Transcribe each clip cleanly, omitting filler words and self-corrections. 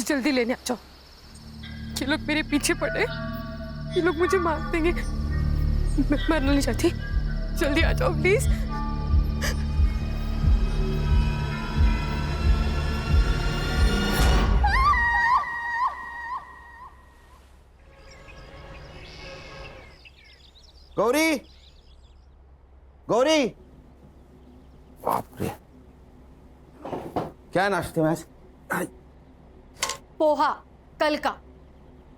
जल्दी लेने आ जाओ। ये लोग मेरे पीछे पड़े, ये लोग मुझे मार देंगे। मैं मरना नहीं चाहती, जल्दी आ जाओ प्लीज। गौरी, गौरी, बाप रे, क्या नाश्ते में आज? पोहा कल का,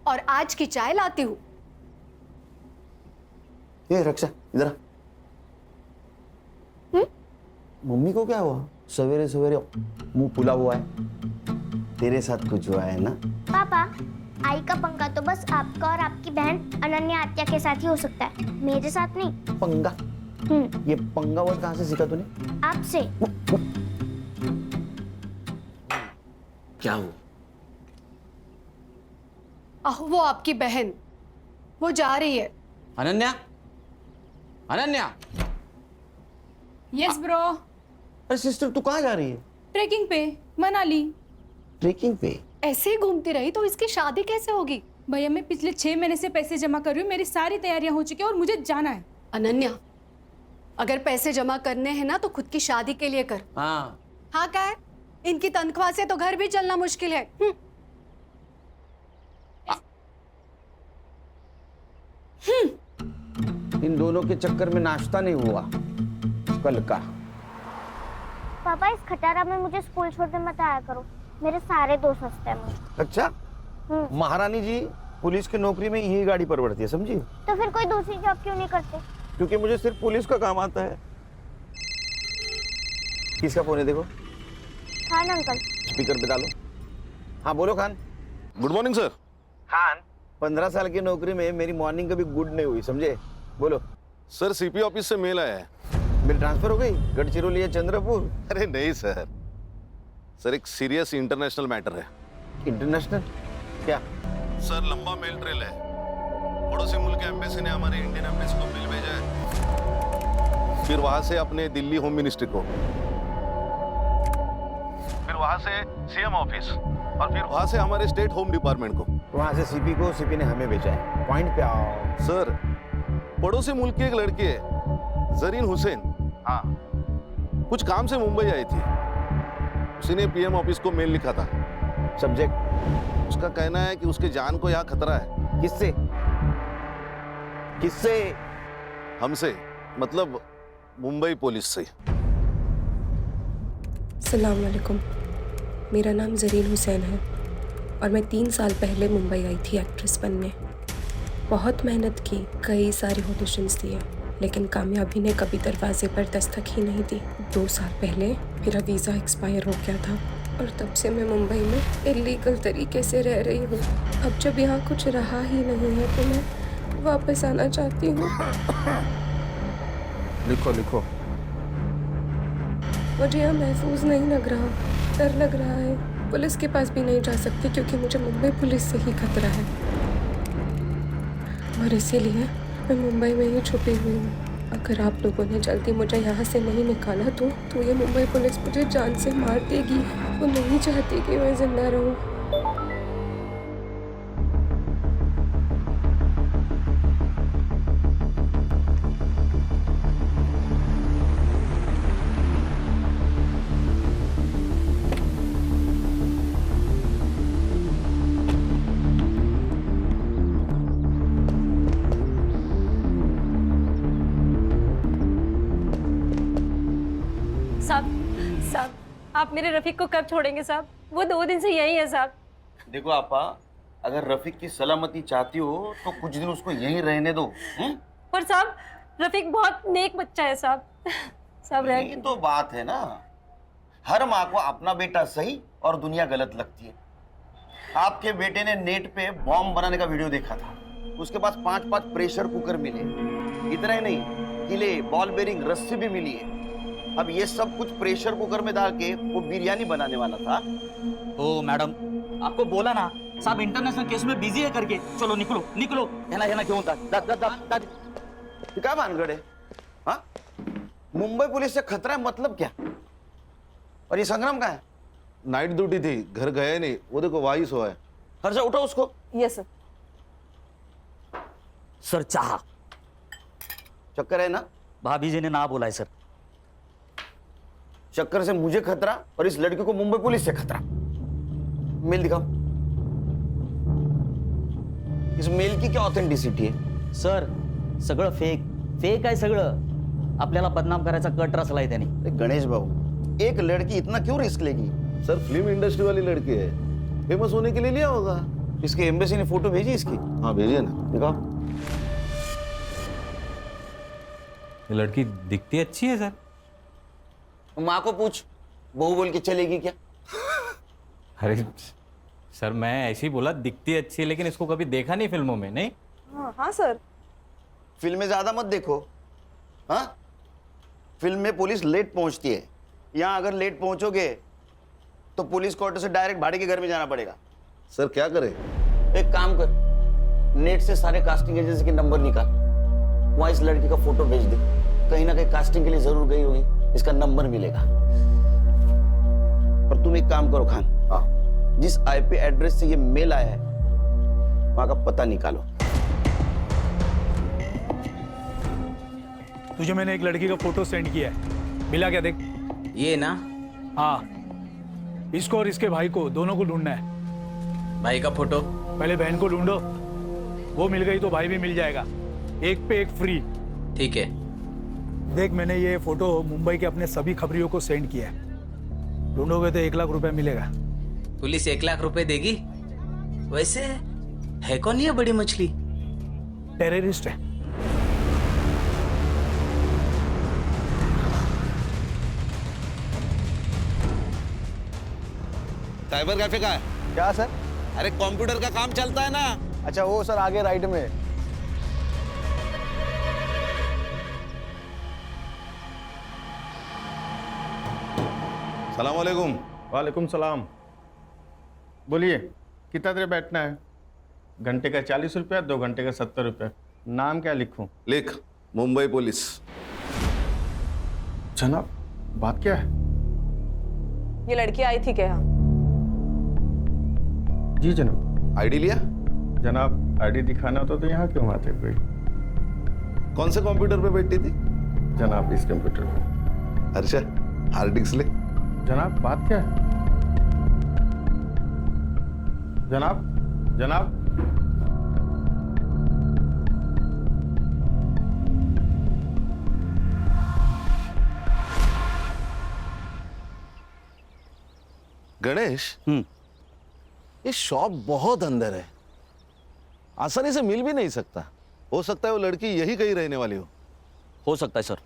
और आज की चाय लाती हूँ। ये रक्षा इधर आ। मम्मी को क्या हुआ? सवेरे सवेरे मुंह फुला हुआ है। तेरे साथ कुछ हुआ है ना? पापा, आई का पंगा तो बस आपका और आपकी बहन अनन्या आत्या के साथ ही हो सकता है, मेरे साथ नहीं। पंगा? ये पंगा वर्ड कहाँ से सीखा तूने? आपसे। क्या हुआ? वो आपकी बहन, वो जा रही है। अनन्या, अनन्या। Yes bro. अरे सिस्टर, तू कहाँ जा रही है? ट्रेकिंग पे, मनाली। ट्रेकिंग पे? ऐसे ही घूमती रही तो इसकी शादी कैसे होगी? भैया, मैं पिछले 6 महीने से पैसे जमा कर रही हूँ, मेरी सारी तैयारियां हो चुकी है और मुझे जाना है। अनन्या, अगर पैसे जमा करने हैं ना तो खुद की शादी के लिए कर। हाँ। हाँ क्या है? इनकी तनख्वाह से तो घर भी चलना मुश्किल है। इन दोनों के चक्कर में नाश्ता नहीं हुआ कल का। पापा, इस खटारा में मुझे स्कूल छोड़ने मत आया करो, मेरे सारे दोस्त हंसते हैं मुझे। अच्छा, महारानी जी पुलिस की नौकरी में यही गाड़ी परवड़ती है, समझी? तो फिर कोई दूसरी जॉब क्यों नहीं करते? क्योंकि मुझे सिर्फ पुलिस का काम आता है। किसका फोन है देखो? खान अंकल। स्पीकर पे डालो। हाँ बोलो Khan. Good morning sir. Khan, 15 साल की नौकरी में मेरी मॉर्निंग कभी गुड नहीं हुई, समझे? बोलो। सर सीपी ऑफिस से मेल आया है। मेरी ट्रांसफर हो गई गढ़चिरौली या चंद्रपुर? अरे नहीं सर, सर एक सीरियस इंटरनेशनल मैटर है। इंटरनेशनल? क्या? सर लंबा मेल ट्रेल है। पड़ोसी मुल्क के एम्बेसी ने हमारे इंडियन एम्बेसी को मेल भेजा है, फिर वहां से अपने दिल्ली होम मिनिस्ट्री को, फिर वहां से सीएम ऑफिस, और फिर वहां से हमारे स्टेट होम डिपार्टमेंट को। वहां से सीपी को, सीपी ने हमें भेजा है। पॉइंट पे आओ। सर पड़ोसी मुल्क की एक लड़की है जरीन हुसैन, हाँ, कुछ काम से मुंबई आई थी। उसी ने पीएम ऑफिस को मेल लिखा था। सब्जेक्ट? उसका कहना है कि उसके जान को यहाँ खतरा है। किससे? किससे? हमसे, मतलब मुंबई पुलिस से। अस्सलाम वालेकुम, मेरा नाम ज़रीन हुसैन है और मैं 3 साल पहले मुंबई आई थी एक्ट्रेस बनने। बहुत मेहनत की, कई सारे ऑडिशंस दिए, लेकिन कामयाबी ने कभी दरवाजे पर दस्तक ही नहीं दी। 2 साल पहले मेरा वीज़ा एक्सपायर हो गया था और तब से मैं मुंबई में इलीगल तरीके से रह रही हूँ। अब जब यहाँ कुछ रहा ही नहीं है तो मैं वापस आना चाहती हूँ। लिखो लिखो। मुझे यहाँ महफूज नहीं लग रहा, डर लग रहा है। पुलिस के पास भी नहीं जा सकती क्योंकि मुझे मुंबई पुलिस से ही खतरा है, और इसीलिए मैं मुंबई में ही छुपी हुई हूँ। अगर आप लोगों ने जल्दी मुझे यहाँ से नहीं निकाला तो ये मुंबई पुलिस मुझे जान से मार देगी। वो नहीं चाहती कि मैं जिंदा रहूँ। साहब, आप मेरे रफीक को कब छोड़ेंगे साहब? वो 2 दिन से यही है साहब। देखो आपा, अगर रफीक की सलामती चाहती हो तो कुछ दिन उसको यहीं रहने दो। पर साहब, रफीक बहुत नेक बच्चा है साहब। साहब यही तो बात है ना, हर माँ को अपना बेटा सही और दुनिया गलत लगती है। आपके बेटे ने नेट पे बॉम्ब बनाने का वीडियो देखा था, उसके पास 5-5 प्रेशर कुकर मिले। इतना ही नहीं, किले, बॉल बेरिंग, रस्सी भी मिली है। अब ये सब कुछ प्रेशर कुकर में डाल के वो बिरयानी बनाने वाला था। ओ मैडम, आपको बोला ना साहब इंटरनेशनल केस में बिजी है करके। चलो निकलो निकलो। है ना क्यों होता? क्या भानगढ़ है? हाँ, मुंबई पुलिस से खतरा है मतलब क्या? और ये संग्राम का है? नाइट ड्यूटी थी, घर गया नहीं। वो देखो वही सोया है। हर्षा उठो उसको। Yes sir. सर चाह चक्कर है ना? भाभी जी ने ना बोला है सर। चक्कर से मुझे खतरा और इस लड़के को मुंबई पुलिस से खतरा। मेल दिखाओ। इस मेल की क्या ऑथेंटिसिटी है? सर सगळं फेक आहे सगळं। आपल्याला बदनाम करायचा कट रचलाय त्याने। अरे गणेश भाऊ, एक लड़की इतना क्यों रिस्क लेगी? सर फिल्म इंडस्ट्री वाली लड़की है, फेमस होने के लिए लिया होगा। इसके एम्बेसी ने फोटो भेजी इसकी? हाँ भेजिए ना। दिखाओ। ये लड़की दिखती अच्छी है सर। माँ को पूछ, बहू बोल के चलेगी क्या? अरे सर मैं ऐसे ही बोला, दिखती अच्छी है, लेकिन इसको कभी देखा नहीं फिल्मों में। नहीं हाँ सर। फिल्म में ज्यादा मत देखो। हाँ, फिल्म में पुलिस लेट पहुंचती है। यहाँ अगर लेट पहुंचोगे तो पुलिस क्वार्टर से डायरेक्ट भाड़े के घर में जाना पड़ेगा। सर क्या करें? एक काम कर, नेट से सारे कास्टिंग एजेंसी के नंबर निकाल, वहां इस लड़की का फोटो भेज दे। कहीं ना कहीं कास्टिंग के लिए जरूर गई होगी, इसका नंबर मिलेगा। और तुम एक काम करो खान, जिस आईपी एड्रेस से ये मेल आया है वहां का पता निकालो। तुझे मैंने एक लड़की का फोटो सेंड किया है, मिला क्या? देख। ये ना? हाँ, इसको और इसके भाई को, दोनों को ढूंढना है। भाई का फोटो? पहले बहन को ढूंढो, वो मिल गई तो भाई भी मिल जाएगा। एक पे एक फ्री। ठीक है। देख, मैंने ये फोटो मुंबई के अपने सभी खबरियों को सेंड किया है। ढूंढोगे तो 1 लाख रुपए मिलेगा। पुलिस 1 लाख रुपए देगी? वैसे है कौन ये बड़ी मछली? टेररिस्ट है। साइबर कैफे का है क्या सर? अरे कंप्यूटर का काम चलता है ना। अच्छा वो सर आगे राइट में। सलाम वालेकुम। वालेकुम सलाम। बोलिए कितना देर बैठना है? घंटे का 40 रुपया, 2 घंटे का 70 रुपया। नाम क्या लिखूं? लिख, मुंबई पुलिस। जनाब बात क्या है? ये लड़की आई थी क्या? जी जनाब। आईडी लिया? जनाब आईडी दिखाना होता तो यहाँ क्यों आते कोई? कौन से कंप्यूटर पे बैठी थी? जनाब इस कंप्यूटर पे। हर्षा हार्ड डिस्क ले। जनाब बात क्या है? जनाब जनाब गणेश, ये शॉप बहुत अंदर है, आसानी से मिल भी नहीं सकता। हो सकता है वो लड़की यही कहीं रहने वाली हो सकता है सर।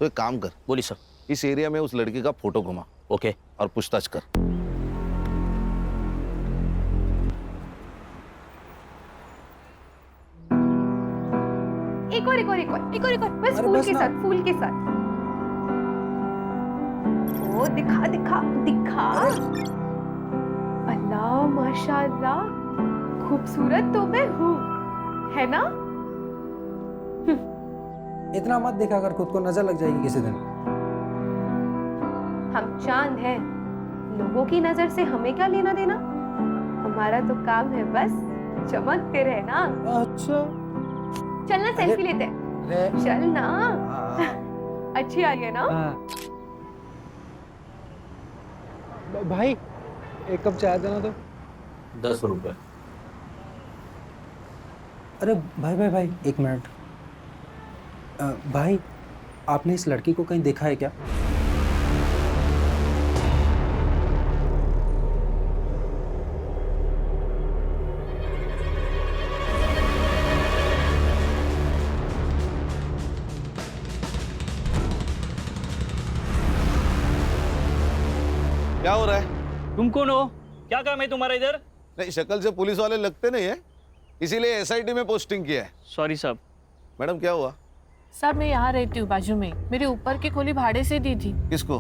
तो एक काम कर, बोली सर। इस एरिया में उस लड़की का फोटो घुमा। ओके। और पूछताछ कर। एक और बस फूल के साथ। ओ दिखा दिखा दिखा। अल्लाह माशाअल्लाह, खूबसूरत तो मैं हूँ, है ना? इतना मत दिखा कर, खुद को नजर लग जाएगी किसी दिन। हम चांद हैं, लोगों की नजर से हमें क्या लेना देना? हमारा तो काम है बस चमकते रहना। अच्छा चलना सेल्फी लेते हैं। चल ना। अच्छी आ गई ना? भाई एक कप चाय देना तो। 10 रुपए। अरे भाई 1 मिनट। भाई आपने इस लड़की को कहीं देखा है क्या? क्या हो रहा है? तुम कौन हो? क्या काम है तुम्हारा इधर? नहीं, शक्ल से पुलिस वाले लगते नहीं है, इसीलिए एसआईटी में पोस्टिंग किया है। सॉरी साहब। मैडम क्या हुआ? साहब मैं यहाँ रहती हूँ बाजू में। मेरे ऊपर की खोली भाड़े से दी थी। किसको?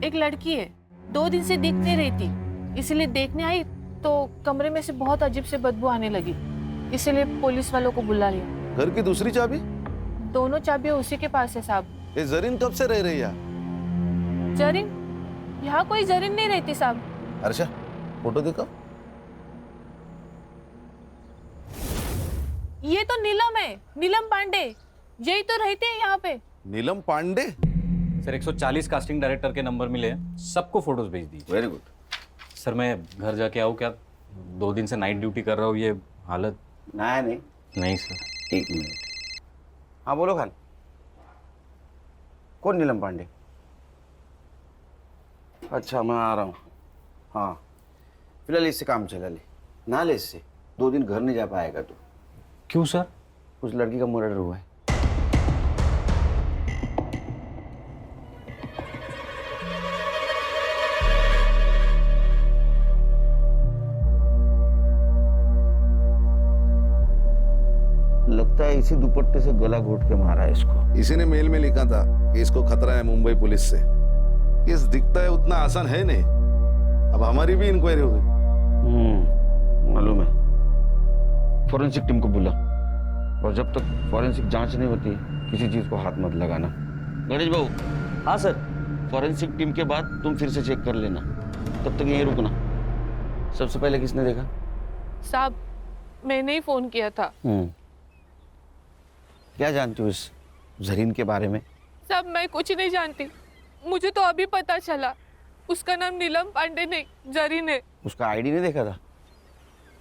एक लड़की है, 2 दिन से दिख नहीं रही थी, इसीलिए देखने आई तो कमरे में से बहुत अजीब से बदबू आने लगी, इसीलिए पुलिस वालों को बुला लिया। घर की दूसरी चाबी? दोनों चाबियां उसी के पास है साहब। ये जरीन कब से रह रही है? जरीन यहाँ कोई जरीन नहीं रहती साहब। हर्षा फोटो दिखाओ। ये तो नीलम है, नीलम पांडे, यही तो रहते हैं यहाँ पे। नीलम पांडे? सर 140 कास्टिंग डायरेक्टर के नंबर मिले हैं, सबको फोटोज भेज दीजिए। Very good. सर मैं घर जाके आऊँ क्या? 2 दिन से नाइट ड्यूटी कर रहा हूँ, ये हालत। नहीं सर। 1 मिनट। हाँ बोलो खान। कौन नीलम पांडे? अच्छा मैं आ रहा हूँ। हाँ फिलहाल इससे काम चला ले, ना ले इससे। 2 दिन घर नहीं जा पाएगा तू। क्यों सर? उस लड़की का मर्डर हुआ है। लगता है इसी दुपट्टे से गला घोट के मारा है इसको। इसी ने मेल में लिखा था कि इसको खतरा है मुंबई पुलिस से। केस दिखता है उतना आसान है नहीं। अब हमारी भी इंक्वायरी होगी। मालूम है। फॉरेंसिक टीम को बुला, और जब तक फॉरेंसिक जांच नहीं होती किसी चीज को हाथ मत लगाना। गणेश बाबू। हाँ सर। फॉरेंसिक टीम के बाद तुम फिर से चेक कर लेना, तब तक यहीं रुकना। सबसे पहले किसने देखा? साहब मैंने ही फोन किया था। क्या जानती हो इस जरीन के बारे में? साहब मैं कुछ नहीं जानती, मुझे तो अभी पता चला। उसका नाम नीलम पांडे नहीं, जरीन है। उसका आईडी नहीं देखा था?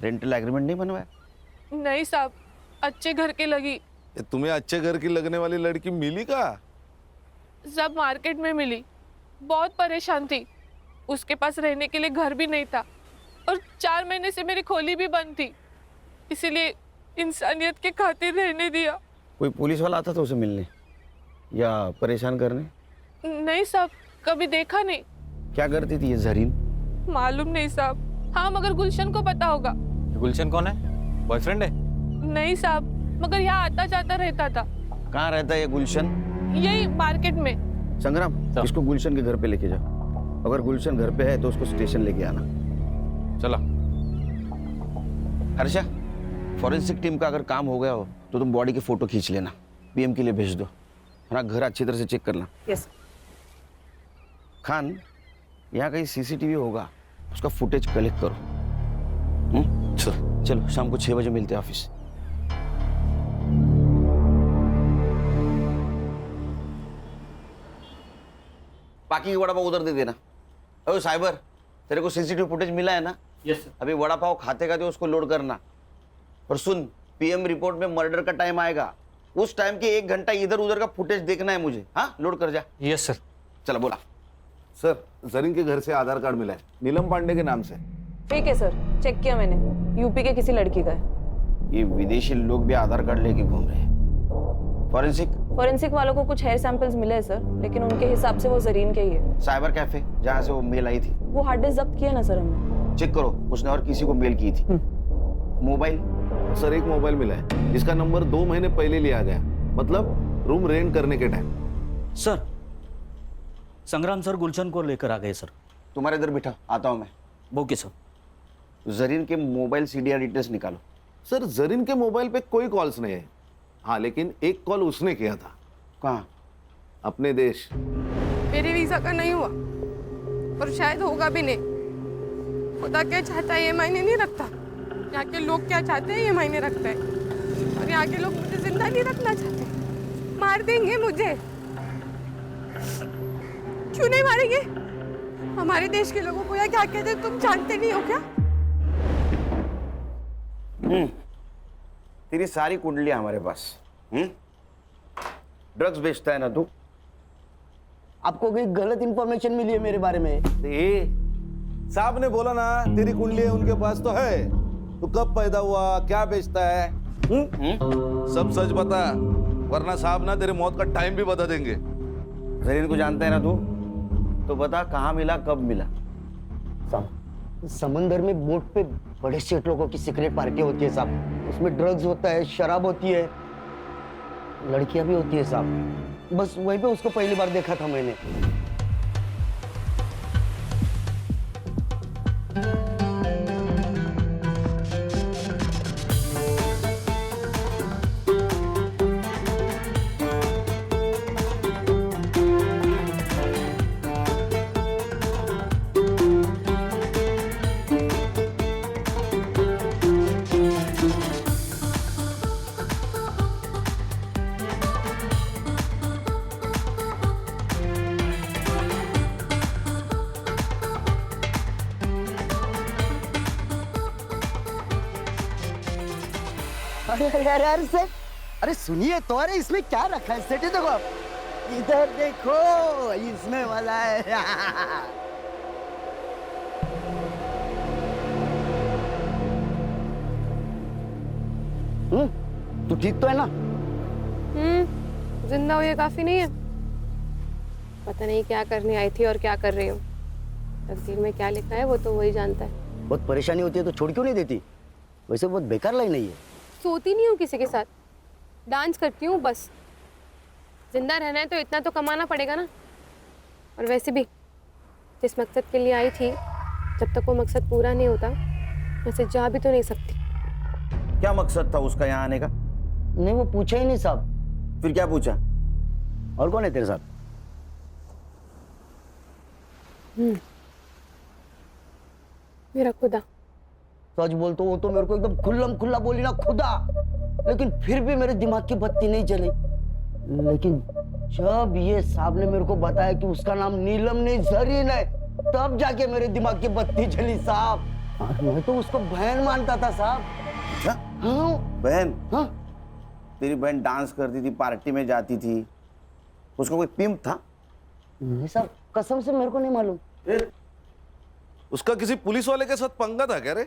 रेंटल एग्रीमेंट नहीं बनवाया? नहीं साहब, अच्छे घर के लगी। तुम्हें अच्छे घर की लगने वाली लड़की मिली का? सब मार्केट में मिली, बहुत परेशान थी। उसके पास रहने के लिए घर भी नहीं था, और 4 महीने से मेरी खोली भी बंद थी, इसीलिए इंसानियत के खातिर रहने दिया। कोई पुलिस वाला आता था उसे मिलने या परेशान करने? नहीं साहब, कभी देखा नहीं। क्या करती थी ये जरीन? मालूम नहीं साहब। हाँ मगर गुलशन को पता होगा। गुलशन कौन है? बॉयफ्रेंड है? नहीं साहब, मगर यहाँ आता जाता रहता था। कहाँ रहता है ये गुलशन? यही मार्केट में। संग्राम, इसको गुलशन के घर पे लेके जाओ। अगर गुलशन घर पे है तो उसको स्टेशन लेके आना। चला। हर्षा, फॉरेंसिक टीम का अगर काम हो गया हो तो तुम बॉडी की फोटो खींच लेना, पीएम के लिए भेज दो। है ना, घर अच्छी तरह से चेक करना। यस। खान, यहाँ कहीं सीसीटीवी होगा, उसका फुटेज कलेक्ट करो। चलो शाम को 6 बजे मिलते हैं ऑफिस। बाकी की वड़ा पाव उधर दे देना। ओ साइबर, तेरे को सीसीटीवी फुटेज मिला है ना? Yes sir. अभी वड़ा पाव खाते खाते उसको लोड करना। और सुन, पीएम रिपोर्ट में मर्डर का टाइम आएगा, उस टाइम के 1 घंटा इधर उधर का फुटेज देखना है मुझे। हाँ, लोड कर जा। Yes sir. चलो बोला। सर जरीन के घर से आधार कार्ड मिला है, नीलम पांडे के नाम से। ठीक है सर, चेक किया मैंने, यूपी के किसी लड़की का है। ये विदेशी लोग भी आधार कार्ड लेके घूम रहे हैं। फॉरेंसिक वालों को कुछ हेयर सैंपल्स मिले हैं सर, लेकिन उनके हिसाब से वो जरीन के ही है। साइबर कैफे जहाँ से वो मेल आई थी, वो हार्ड डिस्क जब्त किया ना सर हमने। चेक करो, उसने और किसी को मेल की थी। मोबाइल? सर एक मोबाइल मिला है जिसका नंबर 2 महीने पहले लिया गया, मतलब रूम रेंट करने के टाइम। सर संग्राम सर गुलशन को लेकर आ गए सर। तुम्हारे इधर बिठा, आता हूँ मैं। Okay sir. जरीन के मोबाइल सीडीआर डिटेल्स निकालो। सर जरीन के मोबाइल पे कोई कॉल्स नहीं है। हाँ लेकिन एक कॉल उसने किया था। कहाँ? अपने देश। मेरे वीजा का नहीं हुआ, और शायद होगा भी नहीं। खुदा क्या चाहता है ये मायने नहीं रखता, यहाँ के लोग क्या चाहते हैं ये मायने रखता है। और यहाँ के लोग मुझे जिंदा नहीं रखना चाहते, मार देंगे मुझे। क्यों नहीं मारेंगे? हमारे देश के लोगों को या क्या कहते हैं तुम जानते नहीं हो क्या? तेरी सारी कुंडलियां हमारे पास। ड्रग्स बेचता है ना तू? आपको कोई गलत इंफॉर्मेशन मिली है मेरे बारे में? साहब ने बोला ना तेरी कुंडली उनके पास तो है। तू कब पैदा हुआ, क्या बेचता है, सब सच बता, वरना साहब ना तेरे मौत का टाइम भी बता देंगे। जरीन को जानता है ना तू? तो बता कहाँ मिला, कब मिला? समंदर में बोट पे बड़े सेठ लोगों की सीक्रेट पार्टी होती है साहब। उसमें ड्रग्स होता है, शराब होती है, लड़कियां भी होती है साहब। बस वहीं पे उसको पहली बार देखा था मैंने। अरे अरे अरे अरे सेठ, अरे सुनिए तो, अरे इसमें क्या रखा है सेठ? ये देखो आप, इधर देखो, इसमें वाला है। तू ठीक तो है ना? जिंदा हो ये काफी नहीं है। पता नहीं क्या करने आई थी और क्या कर रही हूँ। तकदीर में क्या लिखा है वो तो वही जानता है। बहुत परेशानी होती है तो छोड़ क्यों नहीं देती? वैसे बहुत बेकार लाइन है ये। सोती नहीं हूँ किसी के साथ, डांस करती हूँ बस। जिंदा रहना है तो इतना तो कमाना पड़ेगा ना। और वैसे भी जिस मकसद के लिए आई थी, जब तक वो मकसद पूरा नहीं होता वैसे जा भी तो नहीं सकती। क्या मकसद था उसका यहाँ आने का? नहीं, वो पूछा ही नहीं साहब। फिर क्या पूछा? और कौन है तेरे साथ? मेरा खुदा। सच बोल तो वो तो मेरे को एकदम खुल्लम खुल्ला बोली ना, खुदा। लेकिन फिर भी मेरे दिमाग की बत्ती नहीं जली। लेकिन जब ये साहब ने मेरे को बताया कि उसका नाम नीलम नहीं जरीन है, तब जाके मेरे दिमाग की बत्ती जली साहब। और मैं तो उसको बहन मानता था साहब। हाँ बहन? हाँ, तेरी बहन डांस करती थी, पार्टी में जाती थी, उसका कोई पिम्प था? नहीं साहब, कसम से मेरे को नहीं मालूम। उसका किसी पुलिस वाले के साथ पंगा था क्या रे?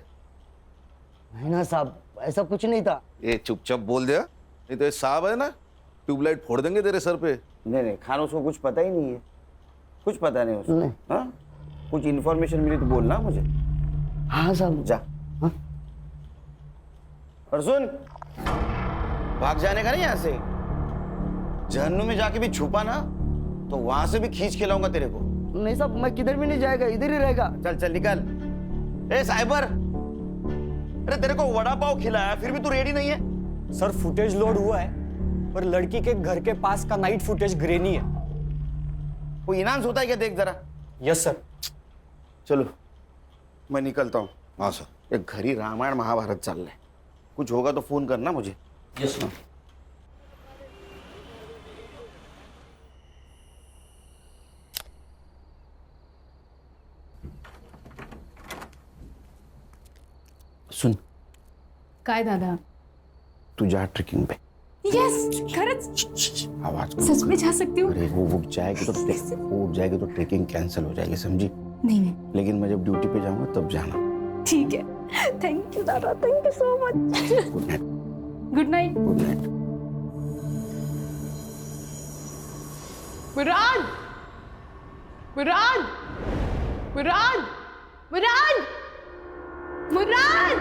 नहीं ना साहब, ऐसा कुछ नहीं था। ये चुपचाप बोल दिया, नहीं तो ये साहब है ना, ट्यूबलाइट फोड़ देंगे तेरे सर पे। नहीं नहीं खान, उसको कुछ पता ही नहीं है, कुछ पता नहीं उसको। नहीं। हाँ, कुछ इन्फॉर्मेशन मिली तो बोलना मुझे। हाँ साहब। जा। हाँ? और सुन, भाग जाने का नहीं यहाँ से। जहन्नुम में जाके भी छुपा ना तो वहां से भी खींच के लाऊंगा तेरे को। नहीं साहब, मैं किधर भी नहीं जाएगा, इधर ही रहेगा। चल चल निकल। ए साइबर, अरे तेरे को वड़ा पाव खिलाया फिर भी तू रेडी नहीं है? सर फुटेज लोड हुआ है, पर लड़की के घर के पास का नाइट फुटेज ग्रेनी है। वो इनांस होता है क्या, देख जरा। Yes sir. चलो मैं निकलता हूँ। हाँ सर। एक घरी रामायण महाभारत चल रहा है, कुछ होगा तो फोन करना मुझे। Yes sir. सुन, काय दादा? तू जा ट्रेकिंग पे। यस, खरंच आवाज सच में जा सकती हूँ? अरे वो जाएगी तो ट्रेकिंग कैंसिल हो जाएगी, समझी? नहीं नहीं, लेकिन मैं जब ड्यूटी पे जाऊंगा तब जाना। ठीक है। थैंक यू दादा, thank you so much. Good night. Good night. Good night. Murad, Murad, Murad, Murad, Murad.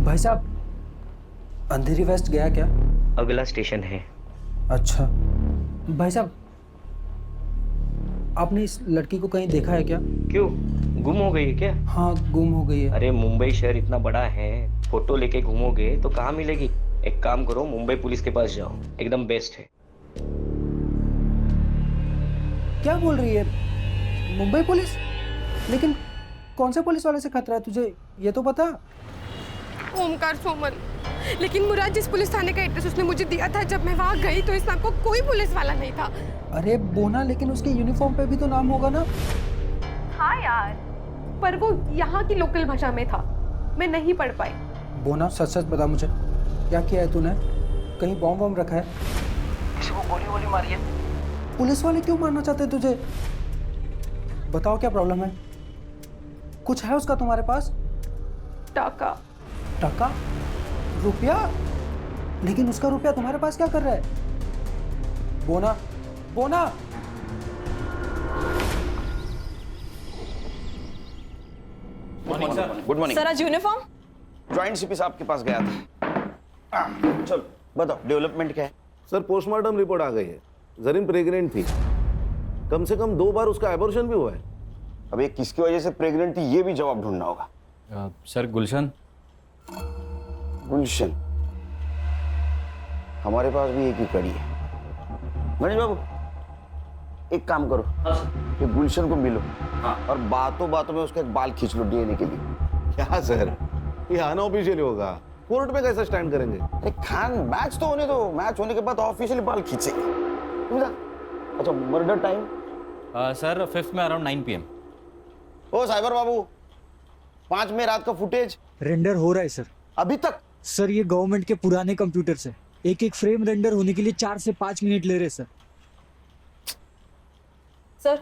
भाई साहब, अंधेरी वेस्ट गया क्या? अगला स्टेशन है। अच्छा भाई साहब, आपने इस लड़की को कहीं देखा है क्या? क्यों, गुम हो गई है क्या? हाँ, गुम हो गई है। अरे मुंबई शहर इतना बड़ा है, फोटो लेके घूमोगे तो कहाँ मिलेगी? एक काम करो, मुंबई पुलिस के पास जाओ, एकदम बेस्ट है। क्या बोल रही है? मुंबई पुलिस? लेकिन कौन से पुलिस वाले से खतरा है तुझे, ये तो बता। ओमकार सोमल, लेकिन मुराद जिस पुलिस थाने का एड्रेस उसने मुझे दिया था, जब मैं वहाँ गई तो इस नाम को कोई पुलिस वाला नहीं था। अरे बोना, लेकिन उसके यूनिफॉर्म पे भी तो नाम होगा ना? हाँ यार, पर वो यहाँ की लोकल भाषा में था, मैं नहीं पढ़ पाई। बोना, सच सच बता मुझे, क्या किया है तूने? कहीं बॉम्ब वॉम्ब रखा है? किसी को गोली वोली मारी है? पुलिस वाले क्यों मारना चाहते हैं तुझे? बताओ क्या प्रॉब्लम है? कुछ है उसका तुम्हारे पास? टाका। टाका? रुपया? लेकिन उसका रुपया तुम्हारे पास क्या कर रहा है? बोना, बोना। गुड मॉर्निंग सर, आज यूनिफॉर्म? ज्वाइंट सीपी साहब के पास गया था। चलो बताओ, डेवलपमेंट क्या है? सर पोस्टमार्टम रिपोर्ट आ गई है, जरीन प्रेग्नेंट थी, कम से कम 2 बार उसका एबॉर्शन भी हुआ है। अब ये किसकी वजह से प्रेग्नेंट थी ये भी जवाब ढूंढना होगा। सर गुलशन। गुलशन, हमारे पास भी एक ही कड़ी है। गणेश बाबू, एक काम करो, ये गुलशन को मिलो और बातों बातों में उसका एक बाल खींच लो डीएनए के लिए। क्या सर, ये अनऑफिशियली होगा, कोर्ट में कैसे स्टैंड करेंगे? अरे खान, मैच तो होने दो, मैच होने के बाद ऑफिशियली बाल खींचेंगे। अच्छा, मर्डर टाइम? सर 5th में अराउंड 9 PM। ओ साइबर बाबू, 5 मई रात का फुटेज रेंडर हो रहा है सर। अभी तक? सर ये गवर्नमेंट के पुराने कंप्यूटर से एक एक फ्रेम रेंडर होने के लिए 4 से 5 मिनट ले रहे सर। सर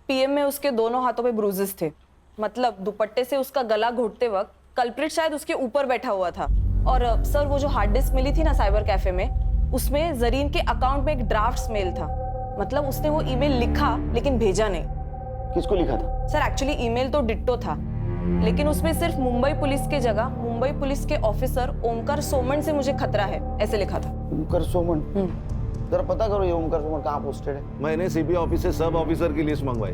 पीएम में उसके दोनों हाथों पे ब्रूजेस थे, मतलब दुपट्टे से उसका गला घोटते वक्त कल्प्रिट शायद उसके ऊपर बैठा हुआ था। और सर वो जो हार्ड डिस्क मिली थी ना साइबर कैफे में, उसमें जरीन के अकाउंट में एक ड्राफ्ट मेल था, मतलब उसने वो ईमेल लिखा लेकिन भेजा नहीं। किसको लिखा था? सर एक्चुअली ईमेल तो डिट्टो था, लेकिन उसमें सिर्फ मुंबई पुलिस के जगह मुंबई पुलिस के ऑफिसर ओमकार सोमन से मुझे खतरा है ऐसे लिखा था। ओमकार सोमन? जरा पता करो ये ओमकार सोमन कहाँ पोस्टेड है। मैंने सीबी ऑफिस से सब ऑफिसर की लिस्ट मंगवाई।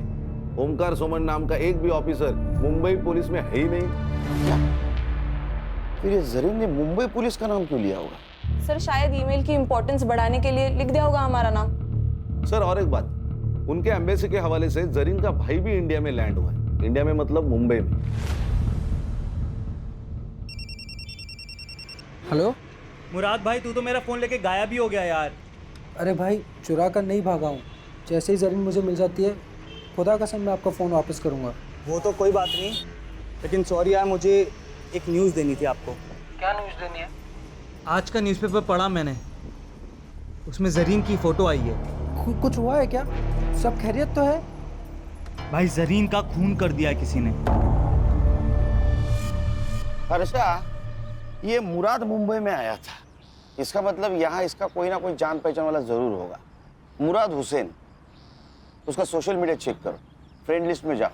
ओमकार सोमन नाम का एक भी ऑफिसर मुंबई पुलिस में है ही नहीं। क्या? फिर ये जरीन ने मुंबई पुलिस का नाम क्यों लिया होगा? सर शायद ईमेल की इंपॉर्टेंस बढ़ाने के लिए लिख दिया होगा हमारा नाम। सर और एक बात, उनके एम्बेसी के हवाले से जरीन का भाई भी इंडिया में लैंड हुआ है। इंडिया में मतलब मुंबई में। हेलो मुराद भाई, तू तो मेरा फोन लेके गायब ही हो गया यार। अरे भाई, चुरा कर नहीं भागा हूँ। जैसे ही जरीन मुझे मिल जाती है, खुदा कसम मैं आपका फ़ोन वापस करूँगा। वो तो कोई बात नहीं, लेकिन सॉरी यार, मुझे एक न्यूज़ देनी थी आपको। क्या न्यूज़ देनी है? आज का न्यूज़पेपर पढ़ा मैंने, उसमें जरीन की फ़ोटो आई है। कुछ हुआ है क्या? सब खैरियत तो है? भाई जरीन का खून कर दिया है किसी ने। हर्षा, ये मुराद मुंबई में आया था, इसका मतलब यहाँ इसका कोई ना कोई जान पहचान वाला जरूर होगा। मुराद हुसैन, उसका सोशल मीडिया चेक करो, फ्रेंड लिस्ट में जाओ,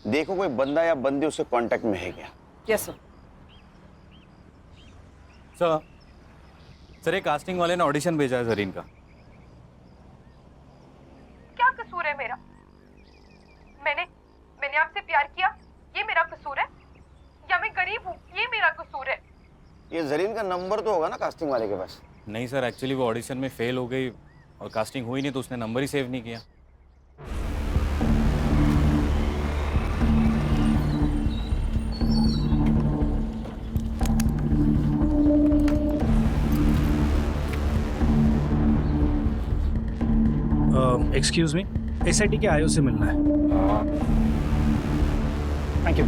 देखो कोई बंदा या बंदी उसके कांटेक्ट में है क्या। Yes sir. सर एक कास्टिंग वाले ने ऑडिशन भेजा है जरीन का। क्या कसूर है मेरा? मैंने आपसे प्यार किया, ये मेरा कसूर है? या मैं गरीब हूँ, ये मेरा कसूर है? ये जरीन का नंबर तो होगा ना कास्टिंग वाले के पास? नहीं सर, एक्चुअली वो ऑडिशन में फेल हो गई और कास्टिंग हुई नहीं, तो उसने नंबर ही सेव नहीं किया। एक्सक्यूज मी, एसआईटी के आईओ से मिलना है। Thank you.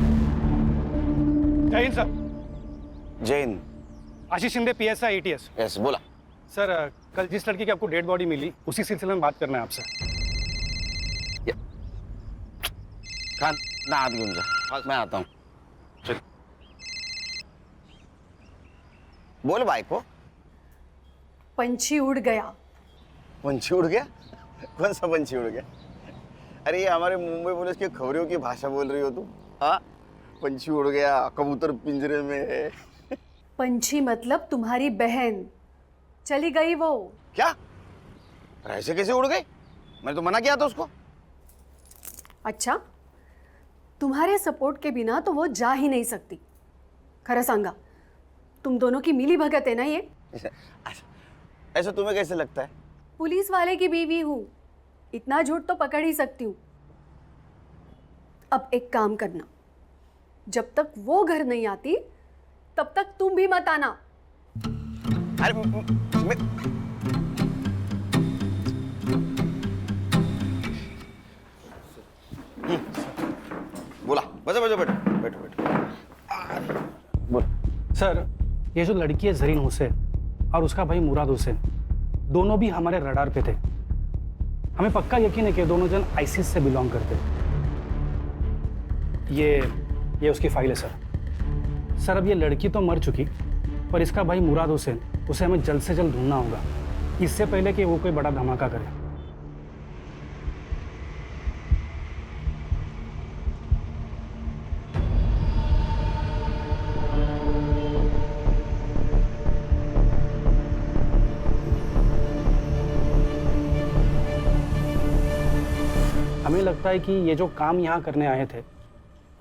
जय हिंद सर। जय हिंद। आशीष शिंदे, पीएसआई एटीएस। यस, बोला। सर कल जिस लड़की की आपको डेड बॉडी मिली, उसी सिलसिले में बात करना है आपसे। खान ना हाथ घूम जा, मैं आता हूँ। चल बोल भाई को। पंछी उड़ गया। पंछी उड़ गया? कौन सा पंछी उड़ गया? अरे ये हमारे मुंबई पुलिस की खबरों की भाषा बोल रही हो तुम? हाँ, पंछी उड़ गया, कबूतर पिंजरे में है। पंछी मतलब तुम्हारी बहन, चली गई वो। क्या? ऐसे कैसे उड़ गई? मैंने तो मना किया था उसको। अच्छा, तुम्हारे सपोर्ट के बिना तो वो जा ही नहीं सकती। खरा सांगा, तुम दोनों की मिली भगत है ना ये? ऐसा तुम्हें कैसे लगता है? पुलिस वाले की बीवी हूँ, इतना झूठ तो पकड़ ही सकती हूँ। अब एक काम करना, जब तक वो घर नहीं आती तब तक तुम भी मत आना। अरे बोला, बस बैठो बैठो बैठो बैठो। बोल। सर ये जो लड़की है जरीन हुसैन और उसका भाई मुराद हुसैन, दोनों भी हमारे रडार पे थे। हमें पक्का यकीन है कि दोनों जन आईसिस से बिलोंग करते। ये उसकी फाइल है सर। अब ये लड़की तो मर चुकी, पर इसका भाई मुराद हुसैन, उसे हमें जल्द से जल्द ढूंढना होगा, इससे पहले कि वो कोई बड़ा धमाका करे। हमें लगता है कि ये जो काम यहाँ करने आए थे,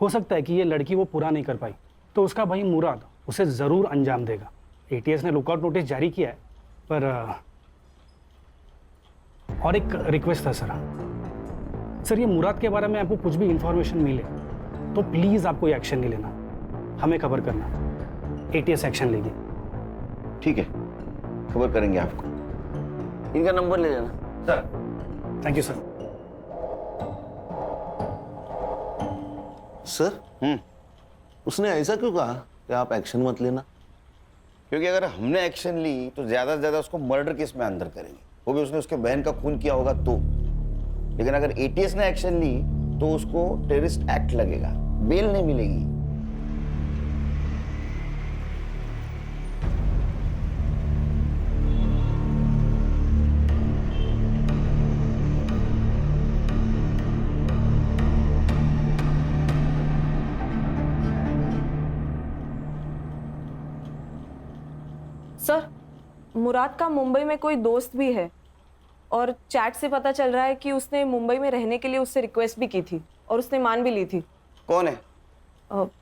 हो सकता है कि ये लड़की वो पूरा नहीं कर पाई, तो उसका भाई मुराद उसे ज़रूर अंजाम देगा। एटीएस ने लुकआउट नोटिस जारी किया है, पर और एक रिक्वेस्ट है सर, ये मुराद के बारे में आपको कुछ भी इंफॉर्मेशन मिले तो प्लीज़ आप कोई एक्शन नहीं लेना, हमें खबर करना, एटीएस एक्शन लेगी। ठीक है, खबर करेंगे आपको। इनका नंबर ले लेना। Sir thank you sir. Sir उसने ऐसा क्यों कहा कि आप एक्शन मत लेना? क्योंकि अगर हमने एक्शन ली तो ज्यादा से ज्यादा उसको मर्डर केस में अंदर करेंगे, वो भी उसने उसके बहन का खून किया होगा तो। लेकिन अगर एटीएस ने एक्शन ली तो उसको टेररिस्ट एक्ट लगेगा, बेल नहीं मिलेगी। सर, मुराद का मुंबई में कोई दोस्त भी है और चैट से पता चल रहा है कि उसने मुंबई में रहने के लिए उससे रिक्वेस्ट भी की थी और उसने मान भी ली थी। कौन है?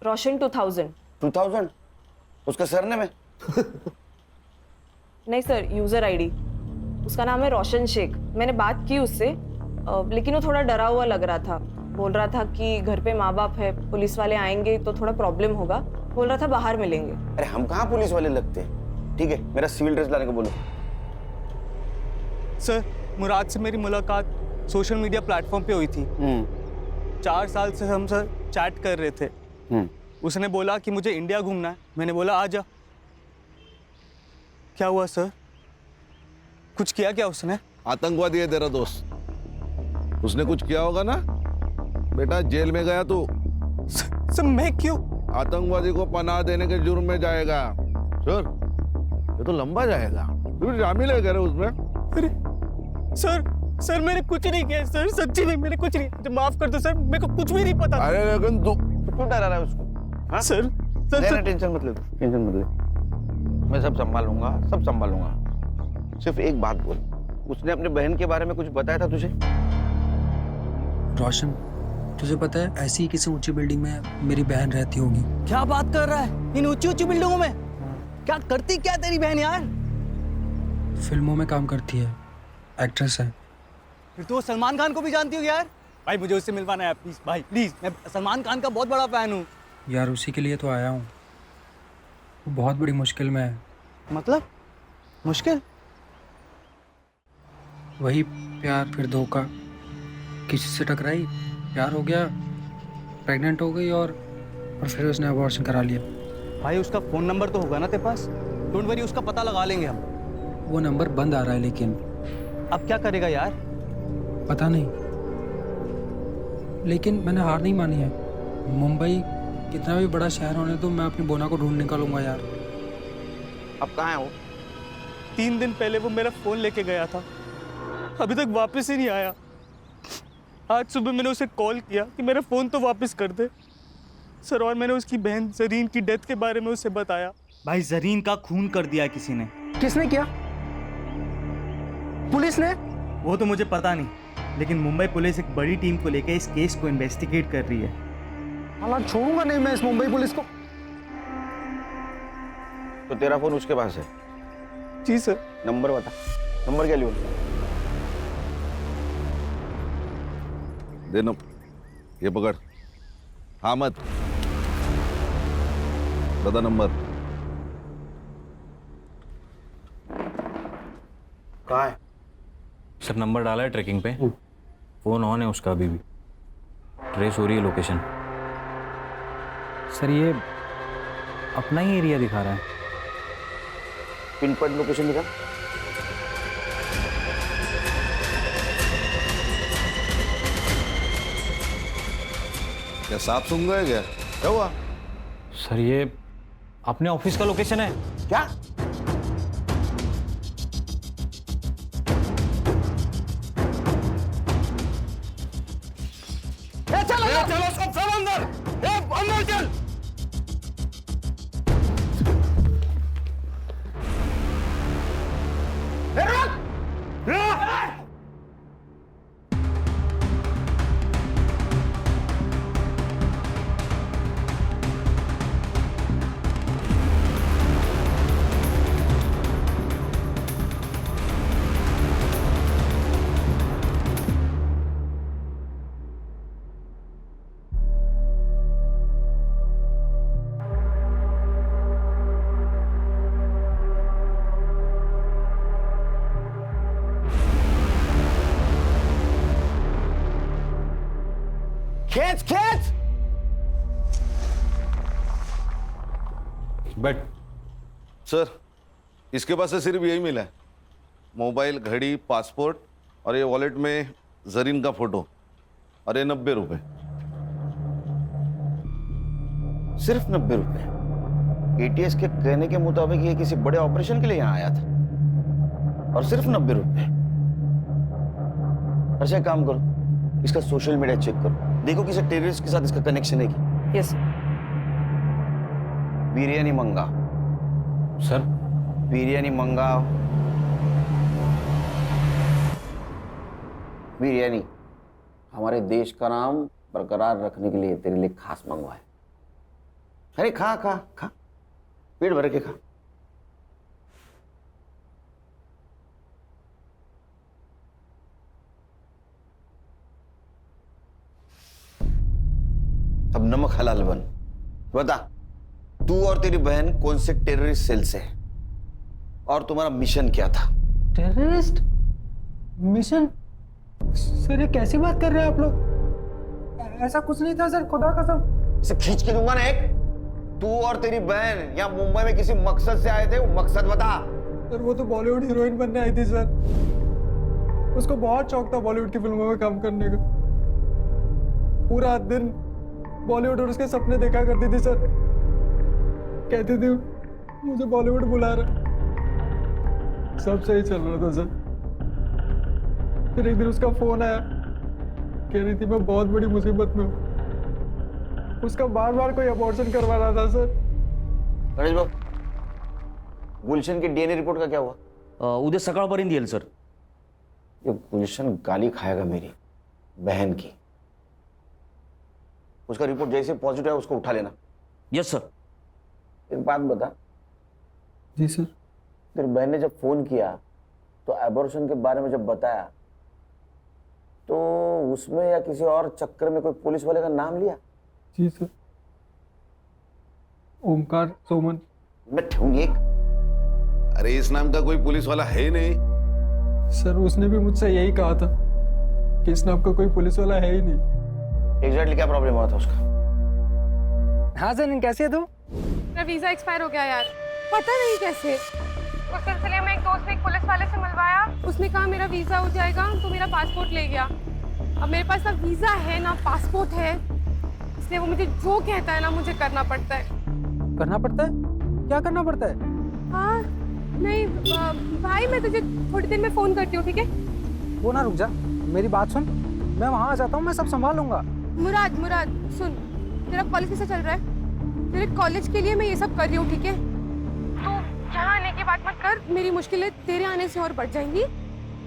रोशन 2000 उसका सरनेम है? नहीं सर, यूजर आईडी। उसका नाम है रोशन शेख। मैंने बात की उससे, लेकिन वो थोड़ा डरा हुआ लग रहा था। बोल रहा था कि घर पे माँ बाप है, पुलिस वाले आएंगे तो थोड़ा प्रॉब्लम होगा। बोल रहा था बाहर मिलेंगे। अरे हम कहाँ पुलिस वाले लगते हैं। ठीक है, मेरा सिविल ड्रेस लाने को बोलो। सर, मुराद से मेरी मुलाकात सोशल मीडिया प्लेटफॉर्म पे हुई थी। 4 साल से हम सर चैट कर रहे थे। उसने बोला कि मुझे इंडिया घूमना है। मैंने बोला आ जा। क्या हुआ सर? कुछ किया क्या उसने? आतंकवादी है तेरा दोस्त, उसने कुछ किया होगा ना बेटा। जेल में गया तू। सर मैं क्यों? आतंकवादी को पनाह देने के जुर्म में जाएगा सर। ये तो लंबा जाएगा। तू शामिल है करे उसमें? अरे सर मैंने कुछ नहीं किया सर, सच्ची में मैंने कुछ नहीं। तो माफ कर दो सर, मेरे को कुछ भी नहीं पता। अरे लेकिन तू क्यों डरा रहा है उसको? हाँ? सर नहीं, टेंशन मत ले, टेंशन मत ले। मैं सब संभालूंगा, सब संभालूंगा। सिर्फ एक बात बोल, उसने अपने बहन के बारे में कुछ बताया था तुझे? रोशन, तुझे पता है ऐसी ही किसी ऊंची बिल्डिंग में मेरी बहन रहती होगी। क्या बात कर रहा है? इन ऊंची ऊंची बिल्डिंगों में क्या करती क्या तेरी बहन यार? फिल्मों में काम करती है, एक्ट्रेस है। फिर तो वो सलमान खान को भी जानती होगी यार। भाई मुझे उससे मिलवाना है प्लीज भाई, प्लीज। मैं सलमान खान का बहुत बड़ा फैन हूँ यार। उसी के लिए तो आया हूँ। वो बहुत बड़ी मुश्किल में है। मतलब मुश्किल? वही प्यार फिर धोखा। किसी से टकराई, प्यार हो गया, प्रेग्नेंट हो गई और फिर उसने अबॉर्शन करा लिया। भाई उसका फोन नंबर तो होगा ना तेरे पास? डोंट वरी, उसका पता लगा लेंगे हम। वो नंबर बंद आ रहा है लेकिन। अब क्या करेगा यार? पता नहीं, लेकिन मैंने हार नहीं मानी है। मुंबई कितना भी बड़ा शहर होने तो मैं अपनी बोना को ढूंढ निकालूंगा यार। अब कहाँ है वो? 3 दिन पहले वो मेरा फोन लेके गया था, अभी तक वापस ही नहीं आया। आज सुबह मैंने उसे कॉल किया कि मेरा फोन तो वापस कर दे सर, और मैंने उसकी बहन जरीन की डेथ के बारे में उसे बताया। भाई जरीन का खून कर दिया किसी ने। किसने किया? पुलिस ने? वो तो मुझे पता नहीं, लेकिन मुंबई पुलिस एक बड़ी टीम को लेकर इस केस को इन्वेस्टिगेट कर रही है। हालांकि छोड़ूंगा नहीं मैं इस मुंबई पुलिस को। तो तेरा फोन उसके पास है? जी सर। नंबर बता, नंबर क्या लियो? देनो, ये पकड़। हाँ मत बता नंबर। कहाँ है? सर नंबर डाला है ट्रैकिंग पे, फोन ऑन है उसका अभी भी, ट्रेस हो रही है लोकेशन। सर ये अपना ही एरिया दिखा रहा है। पिन पॉइंट लोकेशन दिखा। क्या सांप सूंघ गया क्या? क्या हुआ? सर ये अपने ऑफिस का लोकेशन है। क्या? चलो सब अंदर, अंदर चल। खींच खींच। बट सर इसके पास से सिर्फ यही मिला है, मोबाइल, घड़ी, पासपोर्ट और ये वॉलेट में जरीन का फोटो और ये 90 रुपए। सिर्फ 90 रुपए? एटीएस के कहने के मुताबिक ये किसी बड़े ऑपरेशन के लिए यहाँ आया था और सिर्फ 90 रुपए। अच्छा एक काम करो, इसका सोशल मीडिया चेक करो, देखो किसी टेररिस्ट के साथ इसका कनेक्शन है कि। यस बिरयानी मंगाओ सर। बिरयानी मंगाओ। बिरयानी हमारे देश का नाम बरकरार रखने के लिए तेरे लिए खास मंगवाए। अरे खा खा खा, पेट भर के खा। अब नमक हलाल बन। बता, तू और तेरी बहन कौन से टेररिस्ट सेल से है और तुम्हारा मिशन क्या था? Terrorist mission? सर ये कैसी बात कर रहे हैं आप लोग? ऐसा कुछ नहीं था सर, खुदा कसम। इसे खींच के दूंगा ना एक। तू और तेरी बहन यहाँ मुंबई में किसी मकसद से आए थे, वो मकसद बता। सर वो तो बॉलीवुड हीरोइन बनने आई थी सर। उसको बहुत शौक था बॉलीवुड की फिल्मों में काम करने का। पूरा दिन बॉलीवुड और उसके सपने देखा करती थी सर। कहती थी मुझे बॉलीवुड बुला रहा। सब सही चल रहा था सर। फिर एक दिन उसका फोन आया, कह रही थी मैं बहुत बड़ी मुसीबत में हूँ। उसका बार बार कोई अबॉर्शन करवा रहा था सर। गणेश बाबू, गुलशन की डीएनए रिपोर्ट का क्या हुआ? उद्या सकाळपर्यंत येईल सर। ये गुलशन गाली खाएगा मेरी बहन की। उसका रिपोर्ट जैसे पॉजिटिव है उसको उठा लेना। Yes sir. एक बात बता। जी सर। तेरी बहन ने जब फोन किया तो एबॉर्शन के बारे में जब बताया तो उसमें या किसी और चक्कर में कोई पुलिस वाले का नाम लिया? जी सर। ओमकार सोमन। मैं ठूंगी एक। अरे इस नाम का कोई पुलिस वाला है नहीं। सर उसने भी मुझसे यही कहा था कि इस नाम का कोई पुलिस वाला है ही नहीं। एग्जैक्टली क्या प्रॉब्लम हुआ था उसका? हाँ सर, कैसे है तू? मेरा वीजा एक्सपायर हो गया यार, पता नहीं कैसे। उस सिलसिले में एक दोस्त ने एक पुलिस वाले से मिलवाया। उसने कहा मेरा वीजा हो जाएगा, तो मेरा पासपोर्ट ले गया। अब मेरे पास ना वीजा है ना पासपोर्ट है, इसलिए वो मुझे जो कहता है ना मुझे करना पड़ता है। करना पड़ता है? क्या करना पड़ता है? हाँ नहीं भाई, मैं तुझे थोड़ी देर में फोन करती हूँ, ठीक है? वो ना रुक जा, मेरी बात सुन। मैं वहाँ आ जाता हूँ, मैं सब संभाल लूंगा। मुराद सुन, तेरा कॉलेज कैसा चल रहा है? तेरे कॉलेज के लिए मैं ये सब कर रही हूँ, ठीक है? तो यहाँ आने की बात मत कर, मेरी मुश्किलें तेरे आने से और बढ़ जाएंगी।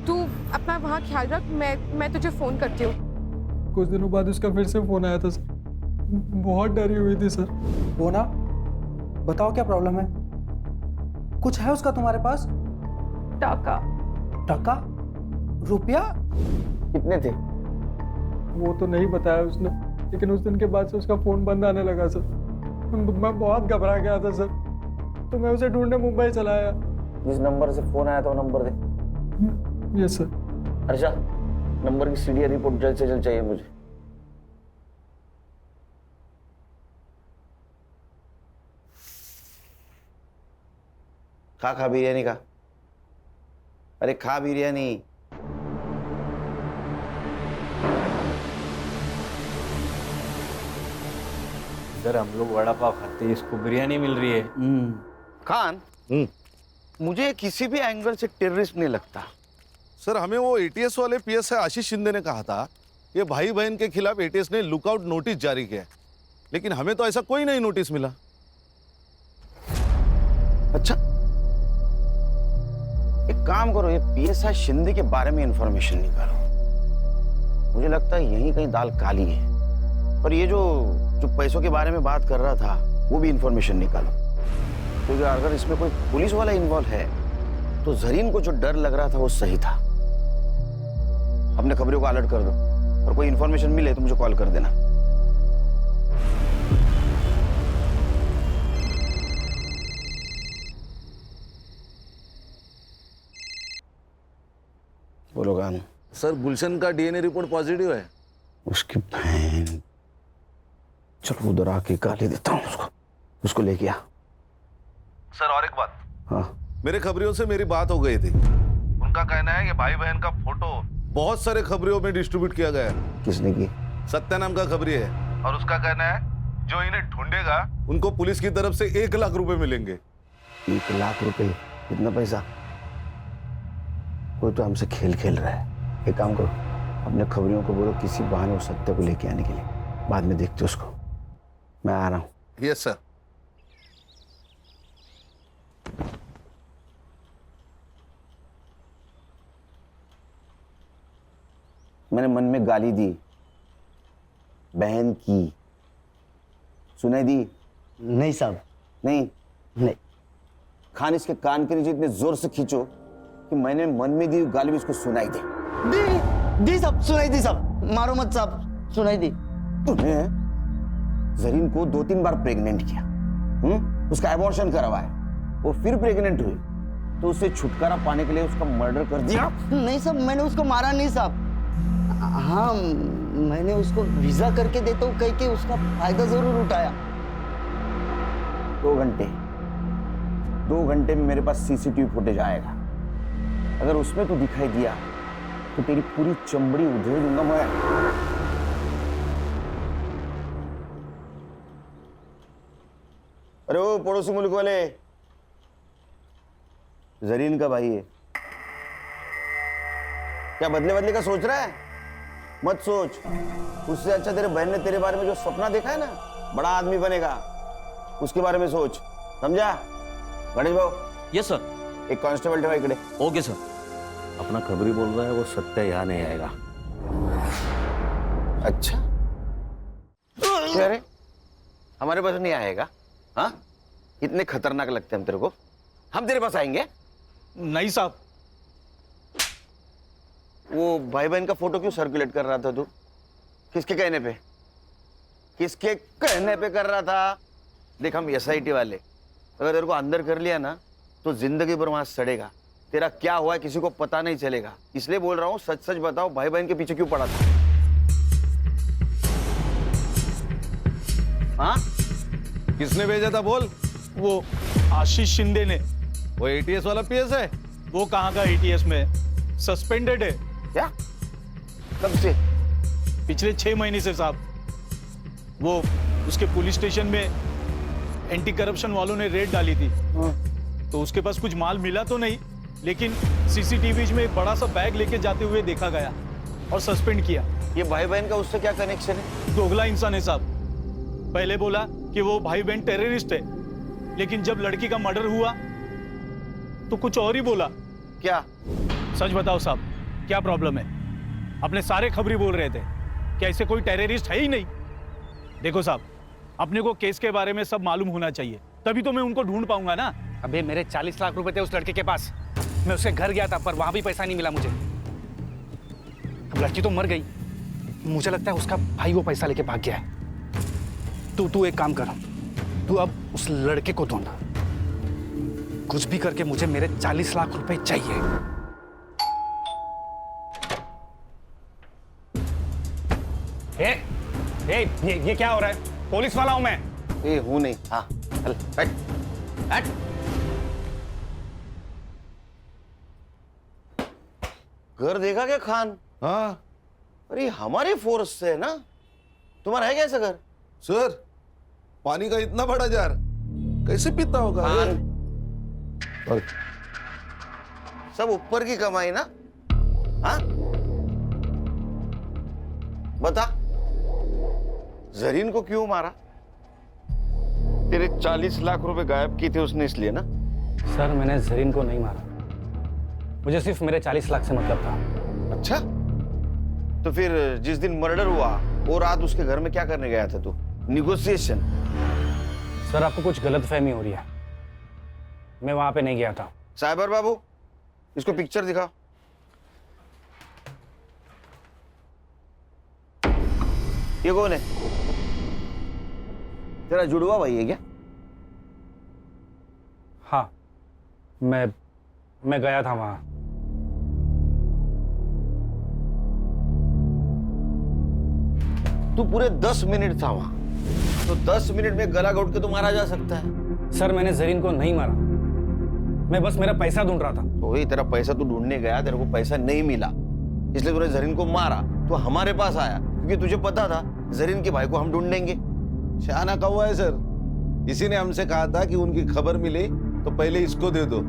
तू अपना वहाँ ख्याल रख, मैं तुझे फोन करती हूँ। कुछ दिनों बाद उसका फिर से फोन आया था सर। बहुत डरी हुई थी सर। वो ना, बताओ क्या प्रॉब्लम है? कुछ है उसका तुम्हारे पास? टाका। टाका? रुपया? कितने थे? वो तो नहीं बताया उसने, लेकिन उस दिन के बाद से उसका फोन बंद आने लगा सर। मैं बहुत घबरा गया था सर, तो मैं उसे ढूंढने मुंबई चला आया। जिस नंबर से फोन आया था वो नंबर दे। Yes sir. अच्छा, नंबर की सीडीआर रिपोर्ट जल्द से जल्द चाहिए मुझे। खा बिरयानी का। अरे खा बिरयानी। सर हम लोग वड़ा पाव खाते हैं, इसको बिरयानी मिल रही है। खान, मुझे किसी भी एंगल से टेररिस्ट नहीं लगता। सर हमें वो एटीएस वाले पीएसआई आशीष शिंदे ने कहा था कि भाई बहन के खिलाफ एटीएस ने लुकआउट नोटिस जारी किया, लेकिन हमें तो ऐसा कोई नहीं नोटिस मिला। अच्छा, एक काम करो, ये पीएसआई शिंदे के बारे में इंफॉर्मेशन निकालो। मुझे लगता है यहीं कहीं दाल काली है। पर ये जो पैसों के बारे में बात कर रहा था वो भी इंफॉर्मेशन निकालो, क्योंकि अगर इसमें कोई पुलिस वाला इन्वॉल्व है तो जरीन को जो डर लग रहा था वो सही था। अपने खबरों को अलर्ट कर दो और कोई इंफॉर्मेशन मिले तो मुझे कॉल कर देना। बोलो खान। सर गुलशन का डीएनए रिपोर्ट पॉजिटिव है। उसकी बहन, चलो उधर आके गाली देता हूँ उसको लेके आ। सर और एक बात, हाँ मेरे खबरियों से मेरी बात हो गई थी। उनका कहना है कि भाई बहन का फोटो बहुत सारे खबरियों में डिस्ट्रीब्यूट किया गया है। किसने की? सत्या नाम का खबरी है, और उसका कहना है जो इन्हें ढूंढेगा उनको पुलिस की तरफ से 1 लाख रुपए मिलेंगे। 1 लाख रुपए? कितना पैसा? कोई तो हमसे खेल खेल रहा है। एक काम करो, अपने खबरियों को बोलो किसी बहाने उस सत्य को लेके आने के लिए, बाद में देखते उसको। मैं आ रहा हूँ। Yes sir. मैंने मन में गाली दी, बहन की, सुनाई दी? नहीं साहब, नहीं। खान इसके कान के नीचे इतने जोर से खींचो कि मैंने मन में दी गाली भी इसको सुनाई दी साहब, सुनाई दी साहब। मारो मत साहब, सुनाई दी। तूने जरीन को 2-3 बार प्रेग्नेंट किया, उसका एबॉर्शन करवाया, वो फिर प्रेग्नेंट हुई, तो उससे छुटकारा पाने के लिए उसका मर्डर कर दिया? नहीं साहब, मैंने उसको मारा नहीं साहब। हाँ, मैंने उसको वीजा करके देता हूँ कह के उसका फायदा जरूर उठाया। 2 घंटे में मेरे पास सीसीटीवी फुटेज आएगा। अगर उसमें तू दिखाई दिया तो तेरी पूरी चमड़ी उधेड़ दूंगा मैं। अरे वो पड़ोसी मुल्क वाले, जरीन का भाई है क्या? बदले का सोच रहा है? मत सोच। उससे अच्छा तेरे बहन ने तेरे बारे में जो सपना देखा है ना, बड़ा आदमी बनेगा, उसके बारे में सोच, समझा? गणेश भाऊ। Yes sir. एक कांस्टेबल ठेवा इकडे। Okay sir. अपना खबरी बोल रहा है, वो सत्य यहाँ नहीं आएगा। अच्छा, अरे हमारे पास नहीं आएगा? हाँ, इतने खतरनाक लगते हैं हम तेरे को? हम तेरे पास आएंगे? नहीं साहब। वो भाई बहन का फोटो क्यों सर्कुलेट कर रहा था तू? किसके कहने पे? किसके कहने पे कर रहा था? देख, हम एसआईटी वाले, अगर तेरे को अंदर कर लिया ना तो जिंदगी भर वहां सड़ेगा। तेरा क्या हुआ है किसी को पता नहीं चलेगा, इसलिए बोल रहा हूँ, सच सच बताओ, भाई बहन के पीछे क्यों पड़ा था? हाँ, किसने भेजा था बोल? वो आशीष शिंदे ने। वो एटीएस वाला पीएस है? वो कहाँ का एटीएस में, सस्पेंडेड है। क्या? कब से? पिछले 6 महीने से साहब। वो उसके पुलिस स्टेशन में एंटी करप्शन वालों ने रेड डाली थी, तो उसके पास कुछ माल मिला तो नहीं, लेकिन सीसीटीवी में एक बड़ा सा बैग लेके जाते हुए देखा गया और सस्पेंड किया। ये भाई बहन का उससे क्या कनेक्शन है? दोगला इंसान है साहब। पहले बोला कि वो भाई बहन टेररिस्ट है, लेकिन जब लड़की का मर्डर हुआ तो कुछ और ही बोला। क्या? सच बताओ साहब, क्या प्रॉब्लम है? अपने सारे खबरी बोल रहे थे कि ऐसे कोई टेररिस्ट है ही नहीं। देखो साहब, अपने को केस के बारे में सब मालूम होना चाहिए, तभी तो मैं उनको ढूंढ पाऊंगा ना। अबे मेरे 40 लाख रुपए थे उस लड़के के पास, मैं उसके घर गया था, पर वहां भी पैसा नहीं मिला मुझे। अब लड़की तो मर गई, मुझे लगता है उसका भाई वो पैसा लेके भाग गया है। तू एक काम कर, तू अब उस लड़के को ढूंढ, कुछ भी करके मुझे मेरे 40 लाख रुपए चाहिए। ये क्या हो रहा है? पुलिस वाला हूं मैं। ए, हूं नहीं। हाँ, चल हट हट। घर देखा क्या खान? हाँ। अरे हमारे फोर्स से है ना? तुम्हारा है क्या ऐसा घर? सर, पानी का इतना बड़ा जार कैसे पीता होगा? और सब ऊपर की कमाई ना? हाँ, बता, जरीन को क्यों मारा? तेरे 40 लाख रुपए गायब किए थे उसने, इसलिए ना? सर, मैंने जरीन को नहीं मारा, मुझे सिर्फ मेरे 40 लाख से मतलब था। अच्छा, तो फिर जिस दिन मर्डर हुआ वो रात उसके घर में क्या करने गया था तू? निगोशिएशन? सर, आपको कुछ गलतफहमी हो रही है, मैं वहां पे नहीं गया था। साइबर बाबू, इसको पिक्चर दिखाओ। ये कौन है? तेरा जुड़वा भाई है क्या? हाँ, मैं गया था वहां। तू पूरे 10 मिनट था वहां, तो 10 मिनट में गला घोट के तो मारा जा सकता है। सर मैंने जरीन को नहीं मारा, मैं बस मेरा पैसा ढूंढ रहा था। तो वही तेरा पैसा तू ढूंढने गया, तेरे को पैसा नहीं मिला, इसलिए तूने जरीन को मारा। तो हमारे पास आया क्योंकि तुझे पता था जरीन के भाई को हम ढूंढेंगे। शाना कौवा है सर, इसी ने हमसे कहा था कि उनकी खबर मिले तो पहले इसको दे दो।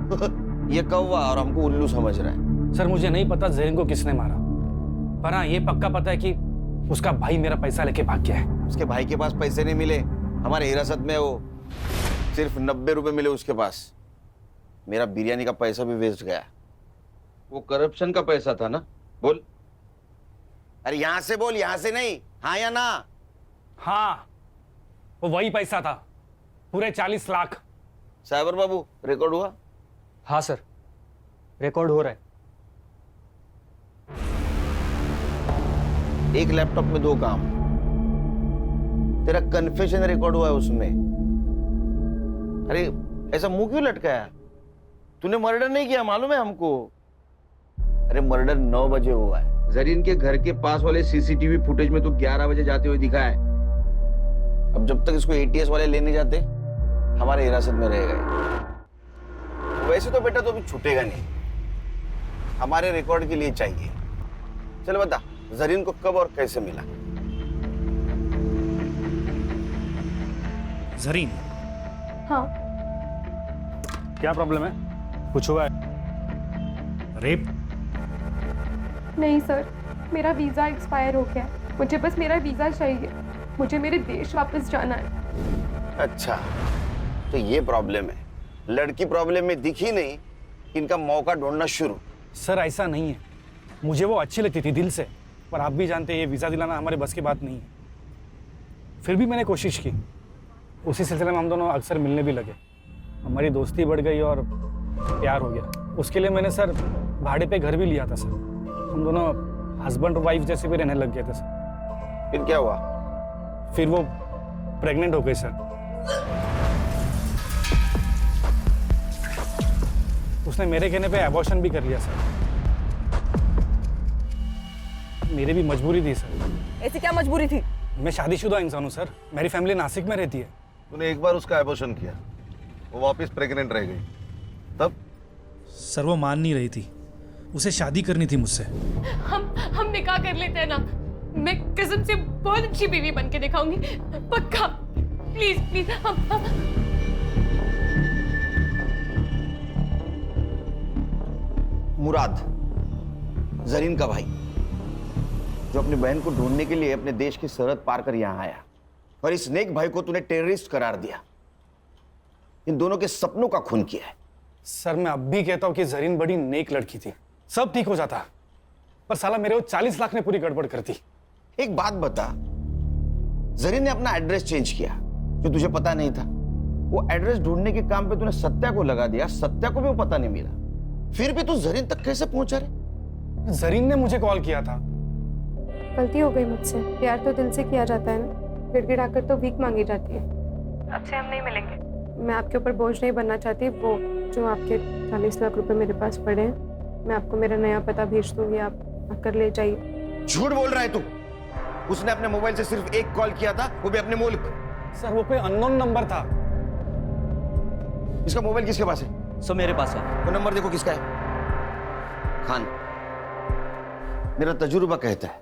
ये कौवा और हमको उल्लू समझ रहा है। सर मुझे नहीं पता जरीन को किसने मारा, पर हाँ ये पक्का पता है कि उसका भाई मेरा पैसा लेके भाग गया है। उसके भाई के पास पैसे नहीं मिले, हमारे हिरासत में वो सिर्फ 90 रुपए मिले उसके पास। मेरा बिरयानी का पैसा भी वेस्ट गया। वो करप्शन का पैसा था ना? बोल, अरे यहां से बोल, यहां से नहीं, हाँ या ना? हाँ वो वही पैसा था, पूरे 40 लाख। साइबर बाबू रिकॉर्ड हुआ? हाँ सर, रिकॉर्ड हो रहा है। एक लैपटॉप में 2 काम। तेरा कन्फेशन रिकॉर्ड हुआ है उसमें। अरे ऐसा मुंह क्यों लटकाया? तूने मर्डर नहीं किया, मालूम है हमको। अरे मर्डर 9 बजे हुआ है। जरीन के घर के पास वाले सीसीटीवी फुटेज में तो 11 बजे जाते हुए दिखा है। अब जब तक इसको एटीएस वाले लेने जाते, हमारे हिरासत में रहेगा। वैसे तो बेटा तो अभी छूटेगा नहीं, हमारे रिकॉर्ड के लिए चाहिए। चल बता, जरीन को कब और कैसे मिला? जरीन? हाँ। क्या प्रॉब्लम है? कुछ हुआ है? रेप? नहीं सर, मेरा वीज़ा एक्सपायर हो गया, मुझे बस मेरा वीज़ा चाहिए, मुझे मेरे देश वापस जाना है। अच्छा, तो ये प्रॉब्लम है। लड़की प्रॉब्लम में दिखी नहीं, इनका मौका ढूंढना शुरू। सर ऐसा नहीं है, मुझे वो अच्छी लगती थी दिल से, पर आप भी जानते हैं ये वीज़ा दिलाना हमारे बस की बात नहीं है। फिर भी मैंने कोशिश की। उसी सिलसिले में हम दोनों अक्सर मिलने भी लगे, हमारी दोस्ती बढ़ गई और प्यार हो गया। उसके लिए मैंने सर भाड़े पे घर भी लिया था सर। हम दोनों हस्बैंड और वाइफ जैसे भी रहने लग गए थे सर। फिर क्या हुआ? फिर वो प्रेग्नेंट हो गई सर। उसने मेरे कहने पे अबॉर्शन भी कर लिया सर। मेरी भी मजबूरी थी सर। ऐसी क्या मजबूरी थी? मैं शादीशुदा इंसान हूँ सर, मेरी फैमिली नासिक में रहती है। तूने एक बार उसका एबॉर्शन किया, वो वापस प्रेग्नेंट रह गई, तब? सर वो मान नहीं रही थी, उसे शादी करनी थी मुझसे। हम निकाह कर लेते हैं ना, मैं कसम से बहुत अच्छी बीवी बन के दिखाऊंगी, पक्का। प्लीज प्लीज हम मुराद, जरीन का भाई, जो अपनी बहन को ढूंढने के लिए अपने देश की सरहद पार कर यहां आया, और इस नेक भाई को तूने टेररिस्ट करार दिया। इन दोनों के सपनों का खून किया है। सर मैं अब भी कहता हूँ कि जरीन बड़ी नेक लड़की थी, सब ठीक हो जाता, पर साला मेरे वो 40 लाख ने पूरी गड़बड़ कर दी। एक बात बता, जरीन ने अपना एड्रेस चेंज किया जो तुझे पता नहीं था। वो एड्रेस ढूंढने के काम पे तूने सत्या को लगा दिया, सत्या को भी वो पता नहीं मिला, फिर भी तू जरीन तक कैसे पहुंचा रे? जरीन ने मुझे कॉल किया था। गलती हो गई मुझसे, प्यार तो दिल से किया जाता है ना, गिड़गिड़ाकर तो भीख मांगी जाती है। अब से हम नहीं मिलेंगे। मैं आपके ऊपर बोझ नहीं बनना चाहती। वो जो आपके 40 लाख रुपए मेरे पास पड़े हैं, मैं आपको मेरा नया पता भेज दूंगी, आप आकर ले जाइए। झूठ बोल रहा है तू। उसने अपने मोबाइल से सिर्फ एक कॉल किया था, वो भी अपने मुल्क। सर वो कोई अननोन नंबर था। इसका मोबाइल किसके पास है? सर मेरे पास है। वो नंबर देखो किसका है। खान, मेरा तजुर्बा कहता है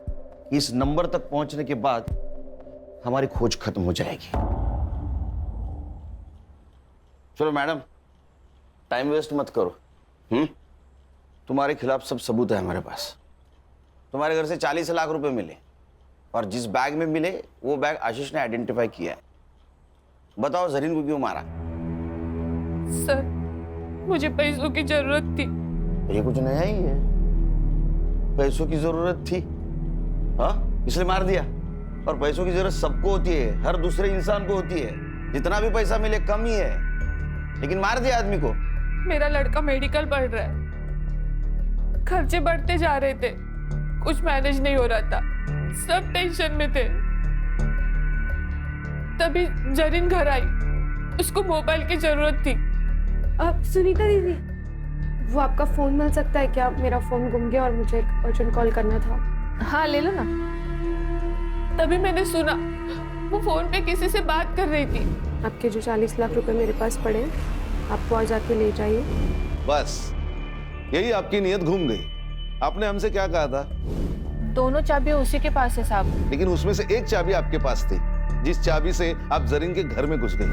कि इस नंबर तक पहुंचने के बाद हमारी खोज खत्म हो जाएगी। चलो मैडम, टाइम वेस्ट मत करो। तुम्हारे खिलाफ सब सबूत है हमारे पास। तुम्हारे घर से 40 लाख रुपए मिले, और जिस बैग में मिले वो बैग आशीष ने आइडेंटिफाई किया है। बताओ जरीन को क्यों मारा? सर मुझे पैसों की जरूरत थी। ये कुछ नया ही है, पैसों की जरूरत थी, हाँ इसलिए मार दिया। और पैसों की जरूरत सबको होती है, हर दूसरे इंसान को होती है। जितना भी पैसा मिले कम ही है, लेकिन मार दिया आदमी को। मेरा लड़का मेडिकल पढ़ रहा है, खर्चे बढ़ते जा रहे थे, कुछ मैनेज नहीं हो रहा था, सब टेंशन में थे। तभी जरीन घर आई, उसको मोबाइल की जरूरत थी। अब सुनीता दीदी, वो आपका फोन मिल सकता है क्या? मेरा फोन गुम गया और मुझे एक अर्जेंट कॉल करना था। हाँ ले लो ना। तभी मैंने सुना वो फोन पे किसी से बात कर रही थी। आपके जो 40 लाख रुपए मेरे पास पड़े हैं, आपको आज आके ले जाइए। बस यही आपकी नीयत घूम गई। आपने हमसे क्या कहा था? दोनों चाबियां उसी के पास है साहब। लेकिन उसमें से एक चाबी आपके पास थी, जिस चाबी से आप जरीन के घर में घुस गई।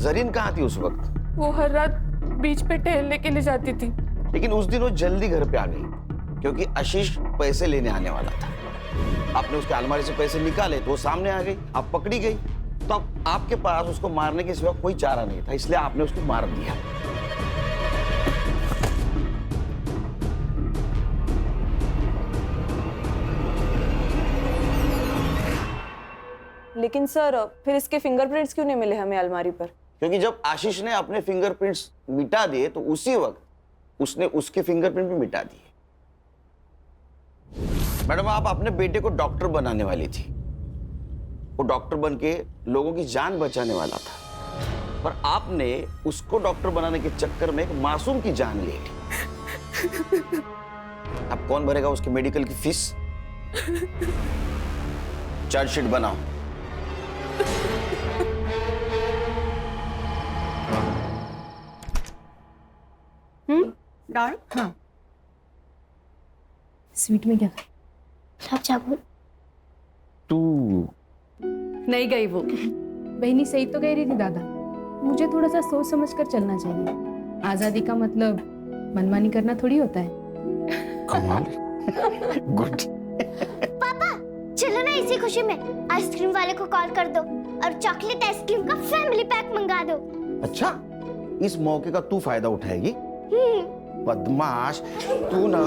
जरीन कहाँ थी उस वक्त? वो हर रात बीच पे टहलने के लिए जाती थी। लेकिन उस दिन वो जल्दी घर पे आ गई क्योंकि आशीष पैसे लेने आने वाला था। आपने उसके अलमारी से पैसे निकाले तो वो सामने आ गई, आप पकड़ी गई। तो अब आपके पास उसको मारने के सिवा कोई चारा नहीं था, इसलिए आपने उसको मार दिया। लेकिन सर फिर इसके फिंगरप्रिंट्स क्यों नहीं मिले हमें अलमारी पर? क्योंकि जब आशीष ने अपने फिंगरप्रिंट्स मिटा दिए तो उसी वक्त उसने उसके फिंगरप्रिंट भी मिटा दिए। मैडम, आप अपने बेटे को डॉक्टर बनाने वाली थी। वो डॉक्टर बन के लोगों की जान बचाने वाला था, पर आपने उसको डॉक्टर बनाने के चक्कर में एक मासूम की जान ले ली। अब कौन भरेगा उसके मेडिकल की फीस? चार्जशीट बनाओ। हाँ। स्वीट में क्या सब चाकू तू नहीं गई वो। बहनी सही तो कह रही थी दादा, मुझे थोड़ा सा सोच समझ कर चलना चाहिए। आजादी का मतलब मनमानी करना थोड़ी होता है। कमाल। गुड। पापा चलो ना, इसी खुशी में आइसक्रीम वाले को कॉल कर दो और चॉकलेट आइसक्रीम का फैमिली पैक मंगा दो। अच्छा, इस मौके का तू फायदा उठाएगी? बदमाश तू ना।